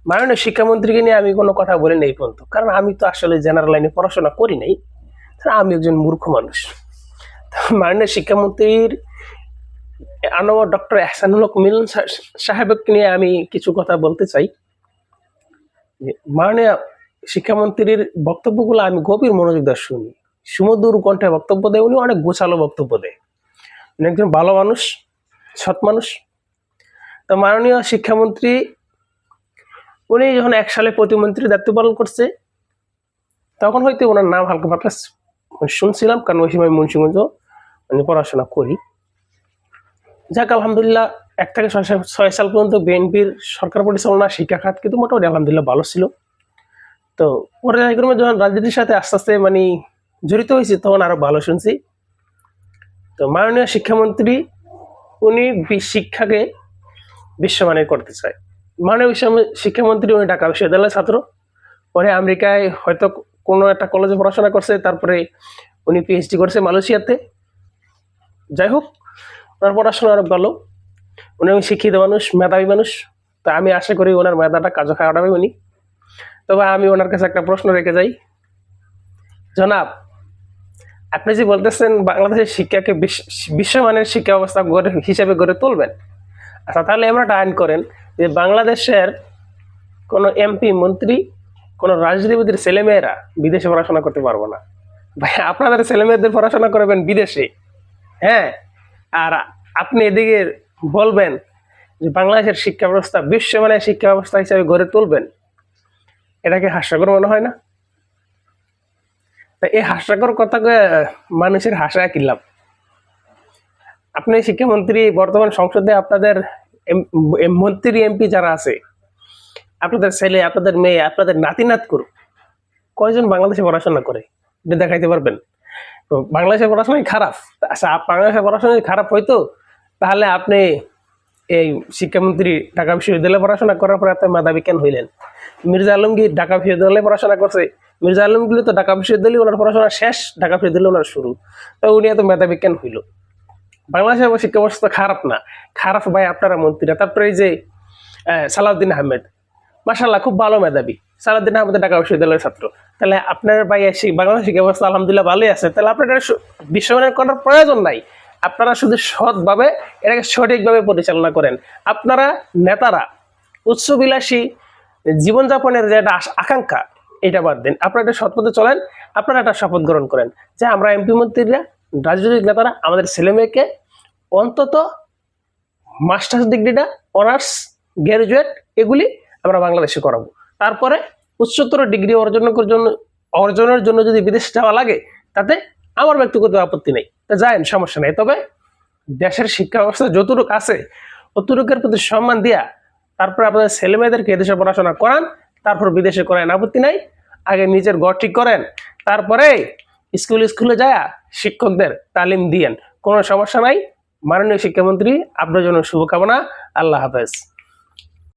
মাননীয় শিক্ষামন্ত্রীকে নিয়ে আমি কোনো কথা বলি নাই পর্যন্ত, কারণ আমি তো আসলে জেনারেল লাইনে পড়াশোনা করি নাই, আমি একজন মূর্খ মানুষ। মাননীয় শিক্ষামন্ত্রীর আনোয়ার ডক্টর এহসানুল হক মিলন সাহেবকে নিয়ে আমি কিছু কথা বলতে চাই। মাননীয় শিক্ষামন্ত্রীর বক্তব্যগুলো আমি গভীর মনোযোগ দিয়ে শুনি, সুমধুর কণ্ঠে বক্তব্য দেয়, উনি অনেক গোছালো বক্তব্য দেয়, উনি একজন ভালো মানুষ, সৎ মানুষ। তো মাননীয় শিক্ষামন্ত্রী উনি যখন 1 সালে প্রতিমন্ত্রীর দায়িত্ব পালন করছে, তখন হয়তো ওনার নাম হালকা পাতলা শুনছিলাম, কারণ ওই সময় মুন্সিগঞ্জ আমি পড়াশোনা করি। যাক আলহামদুলিল্লাহ, 1 থেকে 6 সাল পর্যন্ত বিএনপির সরকার পরিচালনা শিক্ষা খাত কিন্তু মোটামুটি আলহামদুলিল্লাহ ভালো ছিল। তো পর্যায়ক্রমে যখন রাজনীতির সাথে আস্তে আস্তে জড়িত হয়েছি, তখন আরো ভালো শুনছি। তো মাননীয় শিক্ষামন্ত্রী উনি শিক্ষাকে বিশ্বমানের করতে চায়। মাননীয় শিক্ষামন্ত্রী উনি ঢাকা বিশ্ববিদ্যালয়ের ছাত্র, পরে আমেরিকায় হয়তো কোনো একটা কলেজে পড়াশোনা করছে, তারপরে উনি পিএইচডি করছে মালয়েশিয়াতে। যাই হোক, ওনার পড়াশোনা অনেক ভালো, উনি শিক্ষিত মানুষ, মেধাবী মানুষ। তা আমি আশা করি ওনার মেধাটা কাজে খাটাবে উনি। তবে আমি ওনার কাছে একটা প্রশ্ন রেখে যাই, জনাব আপনি যে বলতেছেন বাংলাদেশের শিক্ষাকে বিশ্বমানের শিক্ষা ব্যবস্থা হিসেবে গড়ে তুলবেন, আচ্ছা তাহলে এমন একটা আইন করেন যে বাংলাদেশের কোনো এমপি, মন্ত্রী, কোনো রাজনীতিবিদের ছেলেমেয়েরা বিদেশে পড়াশোনা করতে পারবো না। ভাই আপনাদের ছেলেমেয়েদের পড়াশোনা করবেন বিদেশে, হ্যাঁ, আর আপনি এদিকে বলবেন যে বাংলাদেশের শিক্ষা ব্যবস্থা বিশ্বমানের শিক্ষা ব্যবস্থা হিসেবে গড়ে তুলবেন। এটাকে হাস্যকর মনে হয় না? এই হাস্যকর কথাকে মানুষের হাসায় কিনলাম। আপনি শিক্ষামন্ত্রী, বর্তমান সংসদে আপনাদের মন্ত্রী, এমপি যারা আছে, আপনাদের ছেলে, আপনাদের মেয়ে, আপনাদের নাতি নাতকুর কয়জন বাংলাদেশে পড়াশোনা করে এটা দেখাইতে পারবেন? তো বাংলাদেশের পড়াশোনাই খারাপ। আচ্ছা, বাংলাদেশের পড়াশোনা খারাপ হইতো, তাহলে আপনি এই শিক্ষামন্ত্রী ঢাকা বিশ্ববিদ্যালয়ে পড়াশোনা করার পরে আপনি মেধাবী কেন হইলেন? মির্জা আলমগীর ঢাকা বিশ্ববিদ্যালয়ে পড়াশোনা করছে, মির্জা আলমগীর তো ঢাকা বিশ্ববিদ্যালয়ে ওনার পড়াশোনা শেষ, ঢাকা বিশ্ববিদ্যালয়ে ওনার শুরু, তো উনি এত মেধাবী কেন হইল? বাংলাদেশের শিক্ষা ব্যবস্থা খারাপ না, খারাপ ভাই আপনারা মন্ত্রীরা। তারপরে এই যে সালাউদ্দিন আহমেদ, মাশাআল্লাহ খুব ভালো মেধাবী, সালাউদ্দিন আহমেদ ঢাকা বিশ্ববিদ্যালয়ের ছাত্র। তাহলে আপনার ভাই বাংলাদেশ শিক্ষা ব্যবস্থা আলহামদুলিল্লাহ ভালোই আছে, তাহলে আপনার বিশ্বমানের করার প্রয়োজন নাই। আপনারা শুধু সৎভাবে এটাকে সঠিকভাবে পরিচালনা করেন। আপনারা নেতারা উচ্চবিলাসী জীবনযাপনের যে একটা আকাঙ্ক্ষা, এটা বাদ দেন, আপনারা একটা সৎ পথে চলেন। আপনারা একটা শপথ গ্রহণ করেন যে আমরা এমপি, মন্ত্রীরা, রাজনৈতিক নেতারা আমাদের ছেলে মেয়েকে অন্তত মাস্টার্স ডিগ্রিটা, অনার্স, গ্র্যাজুয়েট এগুলি আমরা বাংলাদেশে করাবো। তারপরে উচ্চতর ডিগ্রি অর্জনের জন্য যদি বিদেশ যাওয়া লাগে, তাতে আমার ব্যক্তিগত আপত্তি নেই, তা যায়েন, সমস্যা নেই। তবে দেশের শিক্ষা ব্যবস্থা যতটুকু আছে অতটুকুর প্রতি সম্মান দিয়া তারপরে আপনাদের ছেলে মেয়েদেরকে এদেশে পড়াশোনা করান, তারপর বিদেশে করেন, আপত্তি নাই। আগে নিজের ঘর ঠিক করেন, তারপরে স্কুলে যায় শিক্ষকদের তালিম দিয়েন, কোনো সমস্যা নাই। মাননীয় শিক্ষামন্ত্রী, আপনার জন্য শুভকামনা। আল্লাহ হাফেজ।